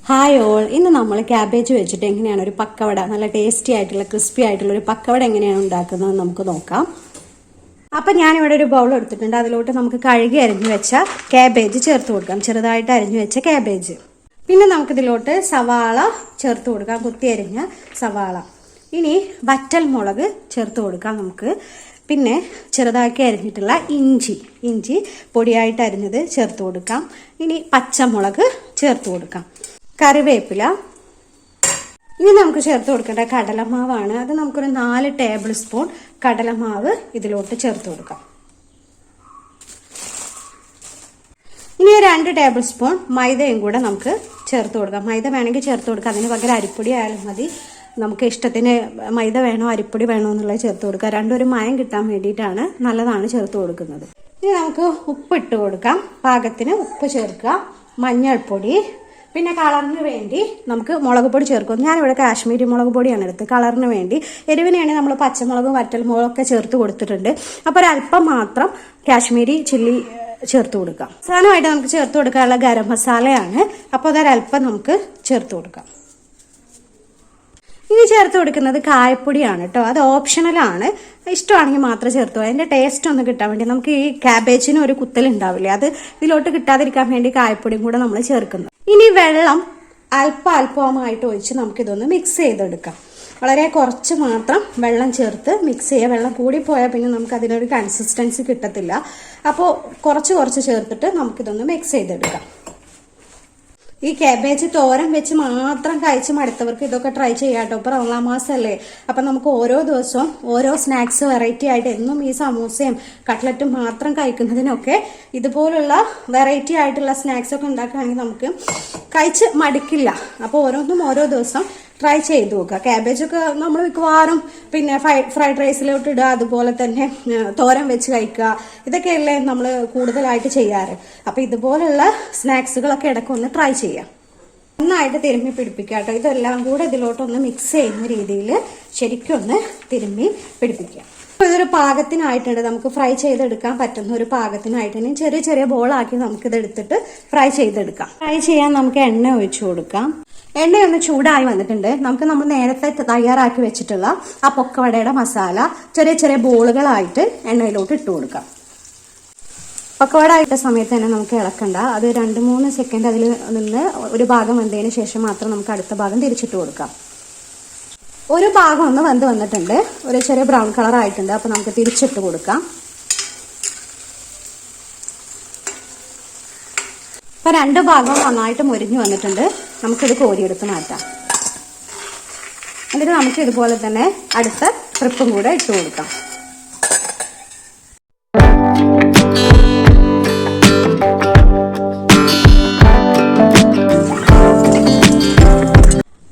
Hi all, ഇന്ന് നമ്മൾ cabbage വെച്ചിട്ട് എങ്ങനെയാണ് ഒരു പക്കവട, നല്ല ടേസ്റ്റി ആയിട്ടുള്ള ക്രിസ്പി ആയിട്ടുള്ള ഒരു പക്കവട എങ്ങനെയാണ് ഉണ്ടാക്കുന്നത് നമുക്ക് നോക്കാം. അപ്പം ഞാനിവിടെ ഒരു ബൗൾ എടുത്തിട്ടുണ്ട്. അതിലോട്ട് നമുക്ക് കഴുകി അരിഞ്ഞു വെച്ച ക്യാബേജ് ചേർത്ത് കൊടുക്കാം, ചെറുതായിട്ട് അരിഞ്ഞു വെച്ച ക്യാബേജ്. പിന്നെ നമുക്കിതിലോട്ട് സവാള ചേർത്ത് കൊടുക്കാം, കുത്തി അരിഞ്ഞ സവാള. ഇനി വറ്റൽ മുളക് ചേർത്ത് കൊടുക്കാം നമുക്ക്. പിന്നെ ചെറുതാക്കി അരിഞ്ഞിട്ടുള്ള ഇഞ്ചി പൊടിയായിട്ട് അരിഞ്ഞത് ചേർത്ത് കൊടുക്കാം. ഇനി പച്ചമുളക് ചേർത്ത് കൊടുക്കാം, കറിവേപ്പില. ഇനി നമുക്ക് ചേർത്ത് കൊടുക്കേണ്ട കടലമാവാണ്. അത് നമുക്കൊരു 4 ടേബിൾ സ്പൂൺ കടലമാവ് ഇതിലോട്ട് ചേർത്ത് കൊടുക്കാം. ഇനി 2 ടേബിൾ സ്പൂൺ മൈദയും കൂടെ നമുക്ക് ചേർത്ത് കൊടുക്കാം. മൈദ വേണമെങ്കിൽ ചേർത്ത് കൊടുക്കാം, അതിന് പകരം അരിപ്പൊടി ആയാലും മതി. നമുക്ക് ഇഷ്ടത്തിന് മൈദ വേണോ അരിപ്പൊടി വേണോ എന്നുള്ളത് ചേർത്ത് കൊടുക്കാം. രണ്ടും ഒരു മയം കിട്ടാൻ വേണ്ടിയിട്ടാണ്, നല്ലതാണ് ചേർത്ത് കൊടുക്കുന്നത്. ഇനി നമുക്ക് ഉപ്പ് ഇട്ട് കൊടുക്കാം, പാകത്തിന് ഉപ്പ് ചേർക്കുക. മഞ്ഞൾപ്പൊടി, പിന്നെ കളറിന് വേണ്ടി നമുക്ക് മുളക് പൊടി ചേർക്കും. ഞാനിവിടെ കാശ്മീരി മുളക് പൊടിയാണ് എടുത്തത് കളറിന് വേണ്ടി. എരിവിനാണെങ്കിൽ നമ്മൾ പച്ചമുളകും വറ്റൽമുളകൊക്കെ ചേർത്ത് കൊടുത്തിട്ടുണ്ട്. അപ്പോൾ ഒരല്പം മാത്രം കാശ്മീരി ചില്ലി ചേർത്ത് കൊടുക്കാം. അവസാനമായിട്ട് നമുക്ക് ചേർത്ത് കൊടുക്കാനുള്ള ഗരം മസാലയാണ്. അപ്പോൾ അതൊരല്പം നമുക്ക് ചേർത്ത് കൊടുക്കാം. ഇനി ചേർത്ത് കൊടുക്കുന്നത് കായപ്പൊടിയാണ് കേട്ടോ. അത് ഓപ്ഷണലാണ്, ഇഷ്ടമാണെങ്കിൽ മാത്രം ചേർത്ത്. അതിന്റെ ടേസ്റ്റ് ഒന്ന് കിട്ടാൻ വേണ്ടി, നമുക്ക് ഈ ക്യാബേജിന് ഒരു കുത്തലുണ്ടാവില്ലേ, അത് ഇതിലോട്ട് കിട്ടാതിരിക്കാൻ വേണ്ടി കായപ്പൊടിയും കൂടെ നമ്മൾ ചേർക്കുന്നു. ഇനി വെള്ളം അല്പമായിട്ട് ഒഴിച്ച് നമുക്കിതൊന്ന് മിക്സ് ചെയ്തെടുക്കാം. വളരെ കുറച്ച് മാത്രം വെള്ളം ചേർത്ത് മിക്സ് ചെയ്യുക. വെള്ളം കൂടിപ്പോയാൽ പിന്നെ നമുക്ക് അതിനൊരു കൺസിസ്റ്റൻസി കിട്ടത്തില്ല. അപ്പോൾ കുറച്ച് ചേർത്തിട്ട് നമുക്കിതൊന്ന് മിക്സ് ചെയ്തെടുക്കാം. ഈ ക്യാബേജ് തോരൻ വെച്ച് മാത്രം കഴിച്ച് മടുത്തവർക്ക് ഇതൊക്കെ ട്രൈ ചെയ്യാം കേട്ടോ. ഇപ്പൊ റമദാൻ മാസമല്ലേ, അപ്പൊ നമുക്ക് ഓരോ ദിവസവും ഓരോ സ്നാക്സ് വെറൈറ്റി ആയിട്ട്, എന്നും ഈ സമൂസയും കട്ട്ലറ്റും മാത്രം കഴിക്കുന്നതിനൊക്കെ ഇതുപോലുള്ള വെറൈറ്റി ആയിട്ടുള്ള സ്നാക്സ് ഒക്കെ ഉണ്ടാക്കുകയാണെങ്കിൽ നമുക്ക് കഴിച്ച് മടുക്കില്ല. അപ്പോൾ ഓരോന്നും ഓരോ ദിവസം ട്രൈ ചെയ്ത് നോക്കുക. ക്യാബേജൊക്കെ നമ്മൾ മിക്കവാറും പിന്നെ ഫ്രൈഡ് റൈസിലോട്ട് ഇടുക, അതുപോലെ തന്നെ തോരൻ വെച്ച് കഴിക്കുക, ഇതൊക്കെയല്ലേ നമ്മൾ കൂടുതലായിട്ട് ചെയ്യാറ്. അപ്പം ഇതുപോലുള്ള സ്നാക്സുകളൊക്കെ ഇടയ്ക്കൊന്ന് ട്രൈ ചെയ്യാം. നന്നായിട്ട് തിരുമ്മി പിടിപ്പിക്കുക കേട്ടോ. ഇതെല്ലാം കൂടെ ഇതിലോട്ടൊന്ന് മിക്സ് ചെയ്യുന്ന രീതിയിൽ ശരിക്കും ഒന്ന് തിരുമ്മി പിടിപ്പിക്കുക. അപ്പോൾ ഇതൊരു പാകത്തിനായിട്ടുണ്ട്, നമുക്ക് ഫ്രൈ ചെയ്തെടുക്കാൻ പറ്റുന്ന ഒരു പാകത്തിനായിട്ടുണ്ട്. ചെറിയ ബോളാക്കി നമുക്കിത് എടുത്തിട്ട് ഫ്രൈ ചെയ്തെടുക്കാം. ഫ്രൈ ചെയ്യാൻ നമുക്ക് എണ്ണ ഒഴിച്ചു കൊടുക്കാം. എണ്ണയൊന്ന് ചൂടായി വന്നിട്ടുണ്ട്. നമ്മൾ നേരത്തെ തയ്യാറാക്കി വെച്ചിട്ടുള്ള ആ പൊക്കവടയുടെ മസാല ചെറിയ ബോളുകളായിട്ട് എണ്ണയിലോട്ട് ഇട്ട് കൊടുക്കാം. പക്കവട ഇട്ട സമയത്ത് തന്നെ നമുക്ക് ഇളക്കണ്ട. അത് 2-3 സെക്കൻഡ് അതിൽ നിന്ന് ഒരു ഭാഗം വെന്തതിന് ശേഷം മാത്രം നമുക്ക് അടുത്ത ഭാഗം തിരിച്ചിട്ട് കൊടുക്കാം. ഒരു ഭാഗം ഒന്ന് വെന്ത് വന്നിട്ടുണ്ട്, ഒരു ചെറിയ ബ്രൗൺ കളർ ആയിട്ടുണ്ട്. അപ്പോൾ നമുക്ക് തിരിച്ചിട്ട് കൊടുക്കാം. അപ്പോൾ 2 ഭാഗവും നന്നായിട്ട് മുരിഞ്ഞു വന്നിട്ടുണ്ട്. നമുക്കിത് കോരിയെടുത്ത് മാറ്റാം. എന്നിട്ട് നമുക്ക് ഇതുപോലെ തന്നെ അടുത്ത ട്രിപ്പും കൂടെ ഇട്ട് കൊടുക്കാം.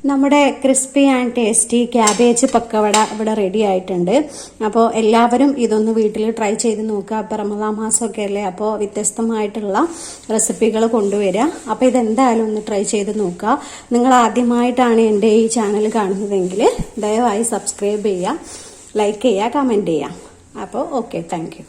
നമ്മുടെ crispy and tasty cabbage pakkavada ഇവിടെ റെഡി ആയിട്ടുണ്ട്. അപ്പോൾ എല്ലാവരും ഇതൊന്ന് വീട്ടിൽ ട്രൈ ചെയ്ത് നോക്കുക. അപ്പോൾ റമദാൻ മാസമൊക്കെ അല്ലേ, അപ്പോൾ വ്യത്യസ്തമായിട്ടുള്ള റെസിപ്പികൾ കൊണ്ടുവരിക. അപ്പോൾ ഇതെന്തായാലും ഒന്ന് ട്രൈ ചെയ്ത് നോക്കുക. നിങ്ങൾ ആദ്യമായിട്ടാണ് എൻ്റെ ഈ ചാനൽ കാണുന്നതെങ്കിൽ ദയവായി സബ്സ്ക്രൈബ് ചെയ്യുക, ലൈക്ക് ചെയ്യുക, കമൻറ്റ് ചെയ്യുക. അപ്പോൾ ഓക്കെ, താങ്ക് യു.